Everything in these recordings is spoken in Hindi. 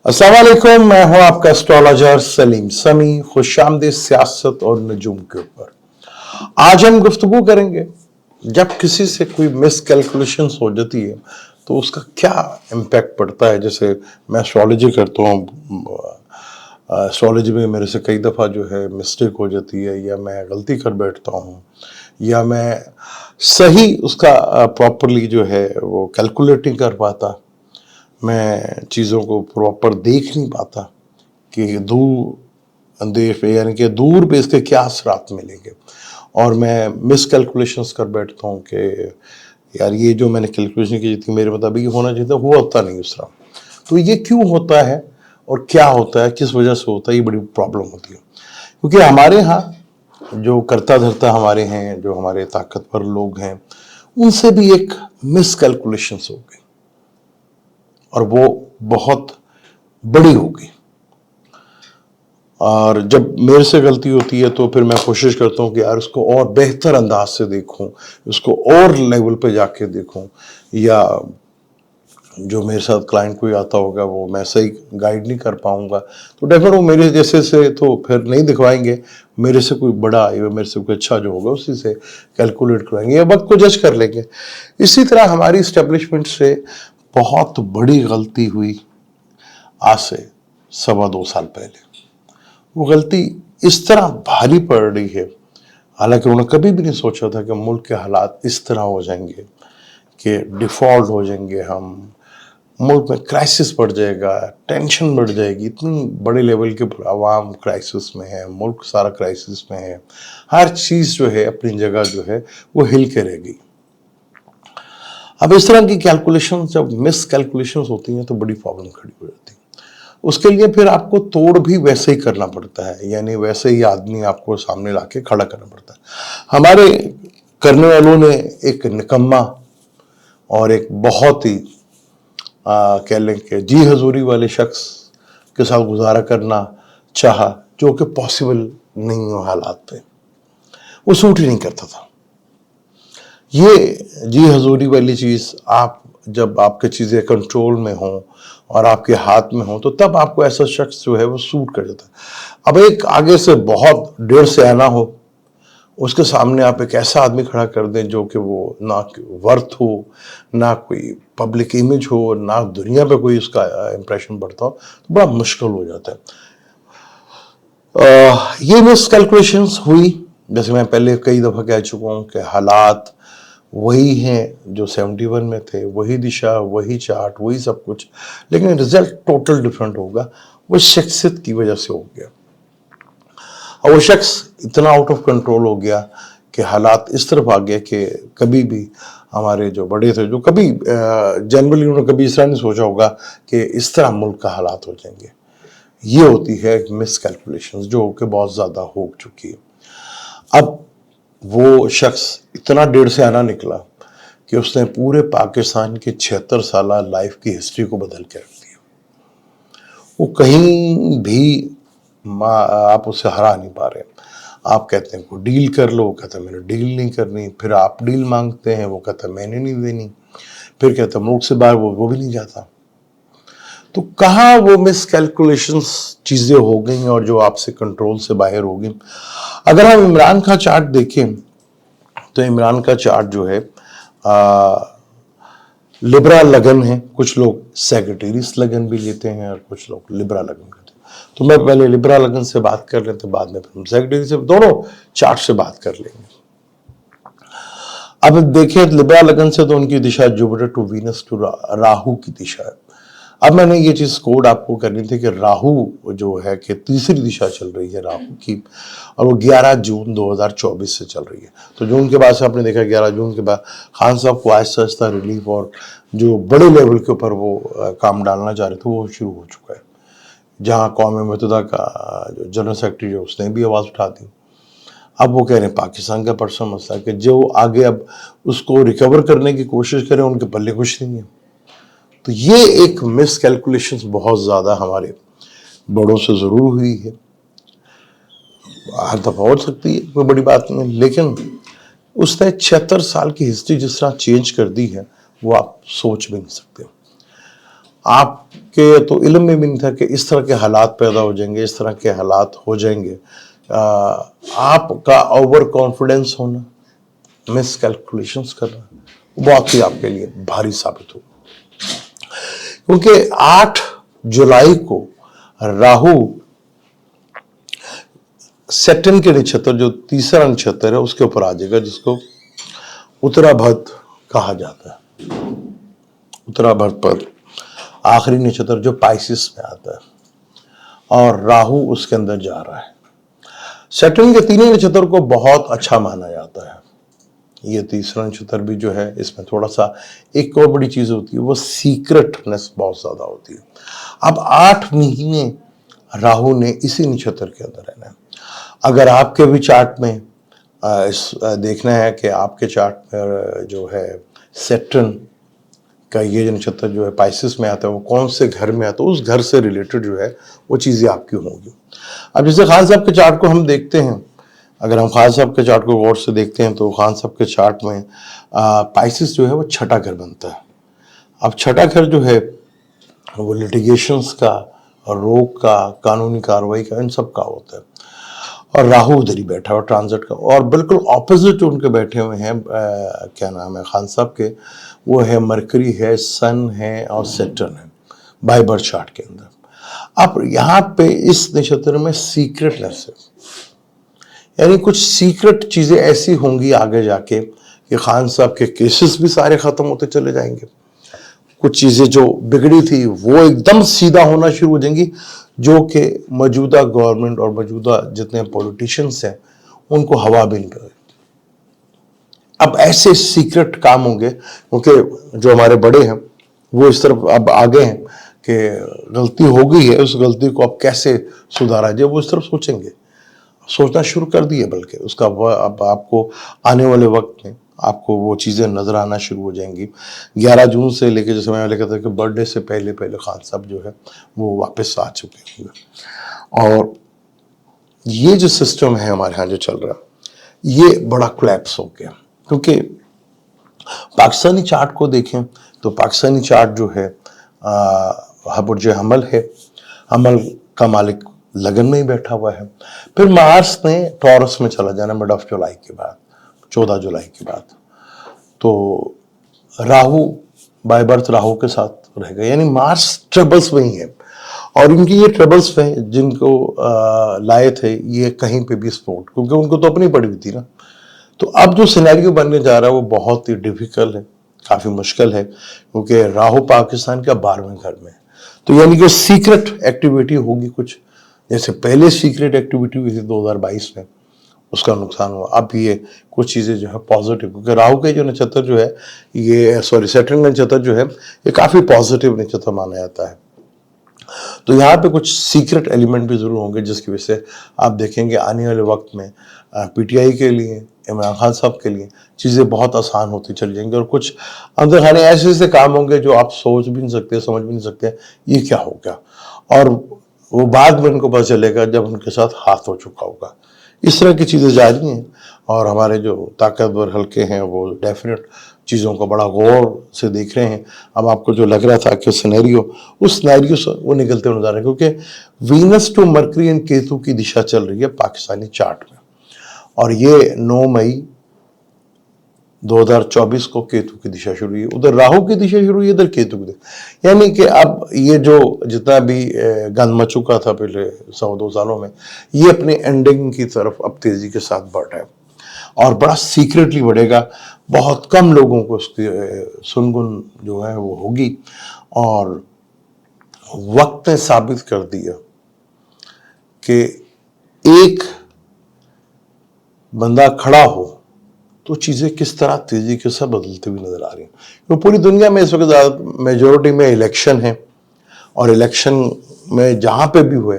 अस्सलाम वालेकुम, मैं हूं आपका एस्ट्रोलॉजर सलीम समी। खुशामदीद सियासत और नजूम के ऊपर। आज हम गुफ्तगू करेंगे जब किसी से कोई मिस कैलकुलेशंस हो जाती है तो उसका क्या इम्पैक्ट पड़ता है। जैसे मैं एस्ट्रोलॉजी करता हूँ, एस्ट्रोलॉजी में मेरे से कई दफ़ा जो है मिस्टेक हो जाती है, या मैं गलती कर बैठता हूँ, या मैं सही उसका प्रॉपरली जो है वो कैलकुलेट नहीं कर पाता। मैं चीज़ों को प्रॉपर देख नहीं पाता कि दूर अंदेश पे, यानी कि दूर पे इसके क्या असरात मिलेंगे, और मैं मिस कैलकुलेशंस कर बैठता हूँ कि यार ये जो मैंने कैलकुलेशन की थी मेरे मुताबिक ये होना चाहिए था, वो होता नहीं उस तरह। तो ये क्यों होता है और क्या होता है, किस वजह से होता है, ये बड़ी प्रॉब्लम होती है। क्योंकि हमारे यहाँ जो करता धरता हमारे हैं, जो हमारे ताकतवर लोग हैं, उनसे भी एक मिस कैलकुलेशंस हो गई और वो बहुत बड़ी हो गई। और जब मेरे से गलती होती है तो फिर मैं कोशिश करता हूँ कि यार उसको और बेहतर अंदाज से देखूं, उसको और लेवल पे जाके देखूं, या जो मेरे साथ क्लाइंट कोई आता होगा वो मैं सही गाइड नहीं कर पाऊंगा तो डेफिनेट वो मेरे जैसे से तो फिर नहीं दिखवाएंगे, मेरे से कोई बड़ा या मेरे से कोई अच्छा जो होगा उसी से कैलकुलेट करवाएंगे या वक्त को जज कर लेंगे। इसी तरह हमारी इस्टेब्लिशमेंट से बहुत बड़ी गलती हुई आज से 2.25 साल पहले। वो गलती इस तरह भारी पड़ रही है, हालांकि उन्होंने कभी भी नहीं सोचा था कि मुल्क के हालात इस तरह हो जाएंगे कि डिफॉल्ट हो जाएंगे हम, मुल्क में क्राइसिस बढ़ जाएगा, टेंशन बढ़ जाएगी। इतनी बड़े लेवल के आवाम क्राइसिस में है, मुल्क सारा क्राइसिस में है, हर चीज़ जो है अपनी जगह जो है वो हिल के रह गई। अब इस तरह की कैलकुलेशन जब मिस कैलकुलेशन होती हैं तो बड़ी प्रॉब्लम खड़ी हो जाती है। उसके लिए फिर आपको तोड़ भी वैसे ही करना पड़ता है, यानी वैसे ही आदमी आपको सामने लाके खड़ा करना पड़ता है। हमारे करने वालों ने एक निकम्मा और एक बहुत ही कह लें कि जी हजूरी वाले शख्स के साथ गुजारा करना चाहा, जो कि पॉसिबल नहीं हो हालात पे, वो सूट ही नहीं करता था। ये जी हजूरी वाली चीज़ आप जब आपकी चीज़ें कंट्रोल में हों और आपके हाथ में हो तो तब आपको ऐसा शख्स जो है वो सूट कर जाता है। अब एक आगे से बहुत 1.5 से आना हो, उसके सामने आप एक ऐसा आदमी खड़ा कर दें जो कि वो ना वर्थ हो, ना कोई पब्लिक इमेज हो, ना दुनिया पे कोई उसका इंप्रेशन पड़ता हो, तो बड़ा मुश्किल हो जाता है। ये मिस कैलकुलेशंस हुई, जैसे मैं पहले कई दफ़ा कह चुका हूँ कि हालात वही हैं जो 71 में थे, वही दिशा, वही चार्ट, वही सब कुछ, लेकिन रिजल्ट टोटल डिफरेंट होगा। वो शख्सियत की वजह से हो गया, और वो शख्स इतना आउट ऑफ कंट्रोल हो गया कि हालात इस तरफ आ गए कि कभी भी हमारे जो बड़े थे, जो कभी जनरली उन्होंने कभी इस तरह नहीं सोचा होगा कि इस तरह मुल्क का हालात हो जाएंगे। ये होती है मिस कैलकुलेशन जो कि बहुत ज़्यादा हो चुकी है। अब वो शख्स इतना 1.5 से आना निकला कि उसने पूरे पाकिस्तान के 76 साल लाइफ की हिस्ट्री को बदल के रख दिया। वो कहीं भी आप उससे हरा नहीं पा रहे। आप कहते हैं को डील कर लो, वो कहता है मैंने डील नहीं करनी, फिर आप डील मांगते हैं, वो कहता है मैंने नहीं देनी, फिर कहता है मुल्क से बाहर, वो भी नहीं जाता। तो कहाँ वो मिस कैलकुलेशंस चीज़ें हो गई और जो आपसे कंट्रोल से बाहर हो गई। अगर हम इमरान का चार्ट देखें तो इमरान का चार्ट जो है लिब्रा लगन है, कुछ लोग सेक्रेटेरियस लगन भी लेते हैं और कुछ लोग लिब्रा लगन करते हैं। तो मैं पहले लिब्रा लगन से बात कर लेते हैं, बाद में फिर हम सेक्रेटेरियस से, दोनों चार्ट से बात कर लेंगे। अब देखिए लिब्रा लगन से तो उनकी दिशा Jupiter to Venus to Rahu की दिशा है। अब मैंने ये चीज़ कोड आपको करनी थी कि राहु जो है कि तीसरी दिशा चल रही है राहु की, और वो 11 जून 2024 से चल रही है। तो जून के बाद से आपने देखा 11 जून के बाद खान साहब को आहिस्ता आहिस्ता रिलीफ और जो बड़े लेवल के ऊपर वो काम डालना चाह रहे थे वो शुरू हो चुका है। जहाँ कौम मुत्तहिदा का जो जनरल सेक्रेटरी है उसने भी आवाज़ उठा दी। अब वो कह रहे हैं पाकिस्तान का पर्सनल मसला कि जो आगे अब उसको रिकवर करने की कोशिश करें उनके पल्ले कुछ नहीं है। तो ये एक मिस कैलकुलेशन बहुत ज़्यादा हमारे बड़ों से ज़रूर हुई है। हर दफ़ा हो सकती है, कोई बड़ी बात नहीं, लेकिन उसने 76 साल की हिस्ट्री जिस तरह चेंज कर दी है वो आप सोच भी नहीं सकते। आपके तो इल्म में भी नहीं था कि इस तरह के हालात पैदा हो जाएंगे, इस तरह के हालात हो जाएंगे। आपका ओवर कॉन्फिडेंस होना, मिस कैलकुलेशंस करना बहुत ही आपके लिए भारी साबित हो, क्योंकि 8 जुलाई को राहु सैटर्न के नक्षत्र, जो तीसरा नक्षत्र है, उसके ऊपर आ जाएगा, जिसको उत्तराभद्र कहा जाता है। उत्तराभद्र पर आखिरी नक्षत्र जो पाइसिस में आता है, और राहु उसके अंदर जा रहा है। सैटर्न के तीनों नक्षत्र को बहुत अच्छा माना जाता है। ये तीसरा नक्षत्र भी जो है, इसमें थोड़ा सा एक और बड़ी चीज होती है, वो सीक्रेटनेस बहुत ज्यादा होती है। अब 8 महीने राहु ने इसी नक्षत्र के अंदर रहना है। अगर आपके भी चार्ट में देखना है कि आपके चार्ट में जो है सैटर्न का ये जो नक्षत्र जो है पाइसिस में आता है, वो कौन से घर में आता है, उस घर से रिलेटेड जो है वो चीज़ें आपकी होंगी। अब जैसे खान साहब के चार्ट को हम देखते हैं, अगर हम खान साहब के चार्ट को गौर से देखते हैं तो खान साहब के चार्ट में पाइसिस जो है वो छठा घर बनता है। अब छठा घर जो है वो लिटिगेशंस का, रोक का, कानूनी कार्रवाई का, इन सब का होता है। और राहु उधर ही बैठा हुआ ट्रांजिट का, और बिल्कुल ऑपोजिट उनके बैठे हुए हैं क्या नाम है खान साहब के, वो है मरकरी है, सन है और सैटर्न है बाय बर्थ चार्ट के अंदर। अब यहाँ पे इस नक्षत्र में सीक्रेटनेस है, यानी कुछ सीक्रेट चीजें ऐसी होंगी आगे जाके कि खान साहब के केसेस भी सारे खत्म होते चले जाएंगे। कुछ चीजें जो बिगड़ी थी वो एकदम सीधा होना शुरू हो जाएंगी, जो कि मौजूदा गवर्नमेंट और मौजूदा जितने पॉलिटिशियंस हैं उनको हवा भी नहीं पड़ेगी। अब ऐसे सीक्रेट काम होंगे, क्योंकि जो हमारे बड़े हैं वो इस तरफ अब आगे हैं कि गलती हो गई है, उस गलती को अब कैसे सुधारा जाए, वो इस तरफ सोचेंगे, सोचना शुरू कर दिए। बल्कि उसका अब आपको आने वाले वक्त में आपको वो चीज़ें नज़र आना शुरू हो जाएंगी। 11 जून से लेके, जैसे मैं कहता था कि बर्थडे से पहले पहले खान साहब जो है वो वापस आ चुके होंगे। और ये जो सिस्टम है हमारे यहाँ जो चल रहा है, ये बड़ा कोलैप्स हो गया। क्योंकि पाकिस्तानी चार्ट को देखें तो पाकिस्तानी चार्ट जो है बुर्ज हमल है, हमल का मालिक लगन में ही बैठा हुआ है। फिर मार्स ने टॉरस में चला जाना मिड ऑफ जुलाई के बाद, 14 जुलाई के बाद। तो राहु बाय बर्थ राहु के साथ रहेगा, यानी मार्स ट्रबल्स में ही है। और इनकी ये ट्रबल्स में जिनको लाए थे ये कहीं पे भी स्पोर्ट, क्योंकि उनको तो अपनी पड़ी हुई थी ना। तो अब जो सिनेरियो बनने जा रहा है वो बहुत ही डिफिकल्ट है, काफी मुश्किल है, क्योंकि राहु पाकिस्तान का 12वें घर में। तो यानी कि सीक्रेट एक्टिविटी होगी कुछ, जैसे पहले सीक्रेट एक्टिविटी हुई थी 2022 में, उसका नुकसान हुआ। अब ये कुछ चीज़ें जो है पॉजिटिव, क्योंकि राहु के जो नक्षत्र जो है ये सैटर्न का नक्षत्र जो है ये काफ़ी पॉजिटिव नक्षत्र माना जाता है। तो यहाँ पे कुछ सीक्रेट एलिमेंट भी ज़रूर होंगे, जिसकी वजह से आप देखेंगे आने वाले वक्त में पीटीआई के लिए, इमरान खान साहब के लिए चीज़ें बहुत आसान होती चली जाएंगी। और कुछ अंदर खाने ऐसे ऐसे काम होंगे जो आप सोच भी नहीं सकते, समझ भी नहीं सकते ये क्या हो गया, और वो बाद में उनको पता चलेगा जब उनके साथ हाथ हो चुका होगा। इस तरह की चीज़ें जारी हैं, और हमारे जो ताकतवर हल्के हैं वो डेफिनेट चीज़ों को बड़ा गौर से देख रहे हैं। अब आपको जो लग रहा था कि सिनेरियो, उस सिनेरियो से वो निकलते हुए नजर रहे हैं, क्योंकि Venus to Mercury and Ketu की दिशा चल रही है पाकिस्तानी चार्ट में। और ये 9 मई 2024 को केतु की दिशा शुरू हुई, उधर राहु की दिशा शुरू हुई, इधर केतु की दिशा। यानी कि अब ये जो जितना भी गंद मच चुका था पिछले 100-2 सालों में, ये अपने एंडिंग की तरफ अब तेजी के साथ बढ़ रहा है, और बड़ा सीक्रेटली बढ़ेगा। बहुत कम लोगों को उसकी सुनगुन जो है वो होगी। और वक्त ने साबित कर दिया कि एक बंदा खड़ा हो तो चीज़ें किस तरह तेजी के साथ बदलती हुई नजर आ रही हैं। तो पूरी दुनिया में इस वक्त मेजोरिटी में इलेक्शन है, और इलेक्शन में जहाँ पे भी हुए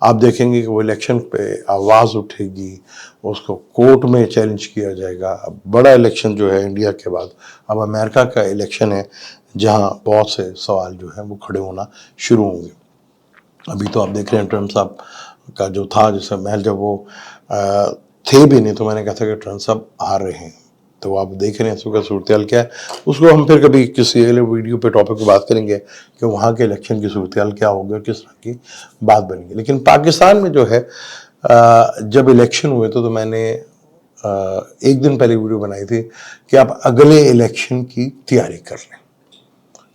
आप देखेंगे कि वो इलेक्शन पे आवाज़ उठेगी, उसको कोर्ट में चैलेंज किया जाएगा। अब बड़ा इलेक्शन जो है इंडिया के बाद अब अमेरिका का इलेक्शन है, जहाँ बहुत से सवाल जो है वो खड़े होना शुरू होंगे। अभी तो आप देख रहे हैं ट्रम्प साहब का जो था, जैसे महल जब वो थे भी नहीं तो मैंने कहा था कि ट्रम्प साहब आ रहे हैं तो आप देख रहे हैं इसका सूरत क्या है। उसको हम फिर कभी किसी अगले वीडियो पे टॉपिक पे बात करेंगे कि वहाँ के इलेक्शन की सूरत क्या होगी और किस तरह की बात बनेगी। लेकिन पाकिस्तान में जो है जब इलेक्शन हुए तो मैंने एक दिन पहले वीडियो बनाई थी कि आप अगले इलेक्शन की तैयारी कर लें।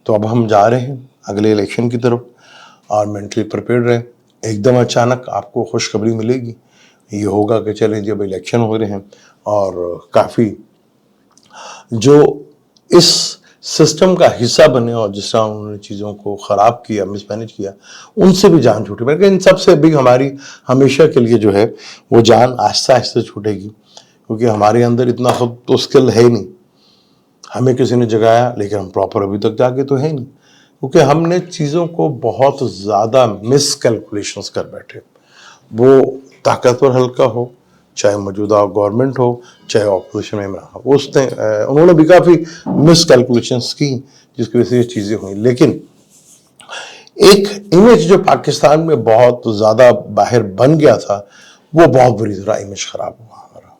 तो अब हम जा रहे हैं अगले इलेक्शन की तरफ और मेंटली प्रिपेयर्ड रहें। एकदम अचानक आपको खुशखबरी मिलेगी, ये होगा कि चलें जब इलेक्शन हो रहे हैं और काफ़ी जो इस सिस्टम का हिस्सा बने और जिस तरह उन्होंने चीज़ों को ख़राब किया, मिसमैनेज किया, उनसे भी जान छूटी। मैंने कहा इन सबसे भी हमारी हमेशा के लिए जो है वो जान आहिस्ता आहिस्ता छूटेगी, क्योंकि हमारे अंदर इतना खुद तो स्किल है ही नहीं। हमें किसी ने जगाया लेकिन हम प्रॉपर अभी तक जाके तो है नहीं, क्योंकि हमने चीज़ों को बहुत ज़्यादा मिस कैलकुलेशंस कर बैठे। वो ताकतवर हल्का हो, चाहे मौजूदा गवर्नमेंट हो, चाहे ऑपोजिशन में हो, उन्होंने भी काफ़ी मिस कैलकुलेशंस की जिसकी वजह से ये चीज़ें हुई। लेकिन एक इमेज जो पाकिस्तान में बहुत ज़्यादा बाहर बन गया था, वो बहुत बुरी तरह इमेज खराब हुआ हमारा।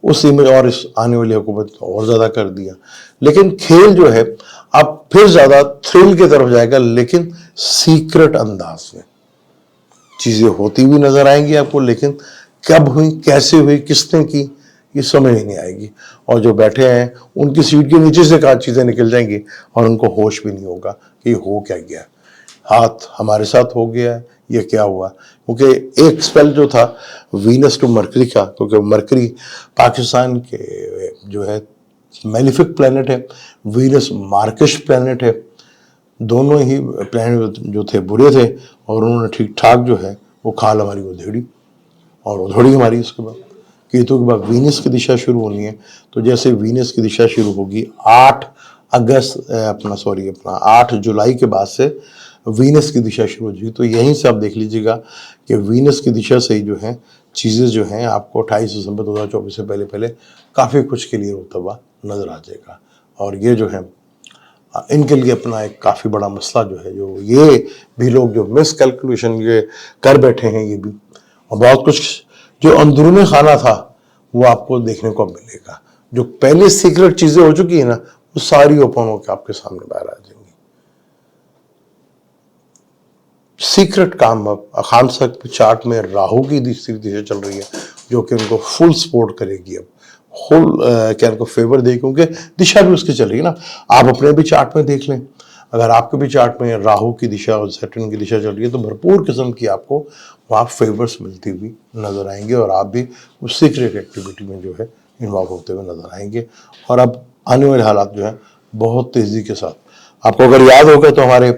उस इमेज और इस आने वाली हुकूमत और ज़्यादा कर दिया। लेकिन खेल जो है अब फिर ज़्यादा थ्रिल की तरफ जाएगा, लेकिन सीक्रेट अंदाज में चीज़ें होती हुई नजर आएंगी आपको, लेकिन कब हुई, कैसे हुई, किसने की, ये समझ ही नहीं आएगी। और जो बैठे हैं उनकी सीट के नीचे से कहा चीज़ें निकल जाएंगी और उनको होश भी नहीं होगा कि हो क्या गया, हाथ हमारे साथ हो गया है, ये क्या हुआ। क्योंकि एक स्पेल जो था वीनस टू मरकरी का, क्योंकि मरकरी पाकिस्तान के जो है मेलिफिक प्लैनेट है, वीनस मार्किश प्लैनेट है। दोनों ही प्लैनेट जो थे बुरे थे और उन्होंने ठीक ठाक जो है वो खाल हमारी उधेड़ी और उधेड़ी हमारी। उसके बाद केतु के बाद वीनस की दिशा शुरू होनी है। तो जैसे वीनस की दिशा शुरू होगी 8 जुलाई के बाद से वीनस की दिशा शुरू हो जाएगी। तो यहीं से आप देख लीजिएगा कि वीनस की दिशा से ही जो है चीज़ें जो हैं आपको 28 दिसंबर 2024 से पहले पहले काफ़ी कुछ के लिए होता हुआ नजर आ जाएगा। और ये जो है इनके लिए अपना एक काफ़ी बड़ा मसला जो है, जो ये भी लोग जो मिस कैलकुलेशन ये कर बैठे हैं, ये भी और बहुत कुछ जो अंदरूनी खाना था वो आपको देखने को मिलेगा। जो पहले सीक्रेट चीज़ें हो चुकी है ना, वो सारी ओपन होकर आपके सामने बाहर आ जाएंगी। सीक्रेट काम अब खान साहब के चार्ट में राहु की दूसरी दिशा चल रही है, जो कि उनको फुल सपोर्ट करेगी, अब फुल क्या उनको फेवर देगी, क्योंकि दिशा भी उसकी चल रही है ना। आप अपने भी चार्ट में देख लें, अगर आपके भी चार्ट में राहु की दिशा और सैटर्न की दिशा चल रही है तो भरपूर किस्म की आपको वहाँ फेवर्स मिलती हुई नजर आएंगे और आप भी उस सीक्रेट एक्टिविटी में जो है इन्वॉल्व होते हुए नजर आएंगे। और अब आने वाले हालात जो है बहुत तेज़ी के साथ, आपको अगर याद होगा तो हमारे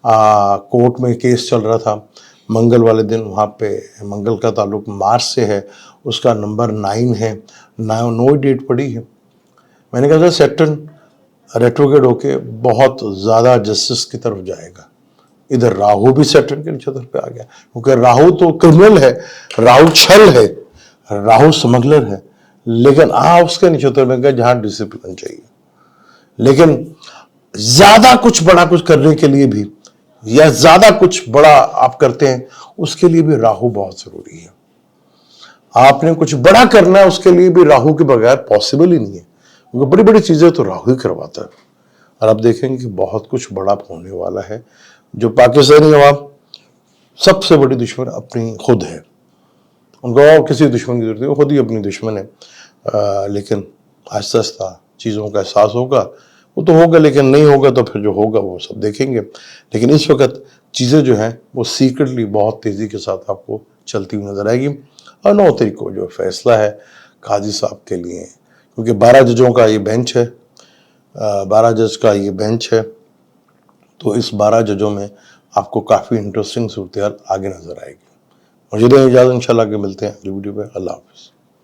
कोर्ट में केस चल रहा था मंगल वाले दिन, वहाँ पे मंगल का ताल्लुक मार्च से है, उसका नंबर 9 है, 9 डेट पड़ी है। मैंने कहा था सैटर्न रेट्रोग्रेड होके बहुत ज़्यादा जस्टिस की तरफ जाएगा। इधर राहु भी सैटर्न के नक्षत्र पे आ गया, क्योंकि राहु तो क्रिमिनल है, राहु छल है, राहु स्मगलर है, लेकिन उसके नक्षत्र में गए जहां डिसिप्लिन चाहिए। लेकिन ज्यादा कुछ बड़ा कुछ करने के लिए भी या ज्यादा कुछ बड़ा आप करते हैं उसके लिए भी राहु बहुत जरूरी है। आपने कुछ बड़ा करना है उसके लिए भी राहु के बगैर पॉसिबल ही नहीं है, क्योंकि बड़ी बड़ी चीजें तो राहु ही करवाता है। और आप देखेंगे कि बहुत कुछ बड़ा होने वाला है। जो पाकिस्तानी अवाम सबसे बड़ी दुश्मन अपनी खुद है, उनको और किसी दुश्मन की जरूरत नहीं, वो खुद ही अपनी दुश्मन है। लेकिन आहिस्ता आहिस्ता चीज़ों का एहसास होगा, वो तो होगा, लेकिन नहीं होगा तो फिर जो होगा वो सब देखेंगे। लेकिन इस वक्त चीज़ें जो हैं वो सीक्रेटली बहुत तेज़ी के साथ आपको चलती हुई नजर आएगी। और 9 तारीख को जो फैसला है काजी साहब के लिए, क्योंकि 12 जजों का ये बेंच है, 12 जज का ये बेंच है, तो इस 12 जजों में आपको काफ़ी इंटरेस्टिंग सूरत आगे नजर आएगी। मुझे तो इजाज़त, इंशाल्लाह आगे मिलते हैं अगली वीडियो पे। अल्लाह हाफ़िज़।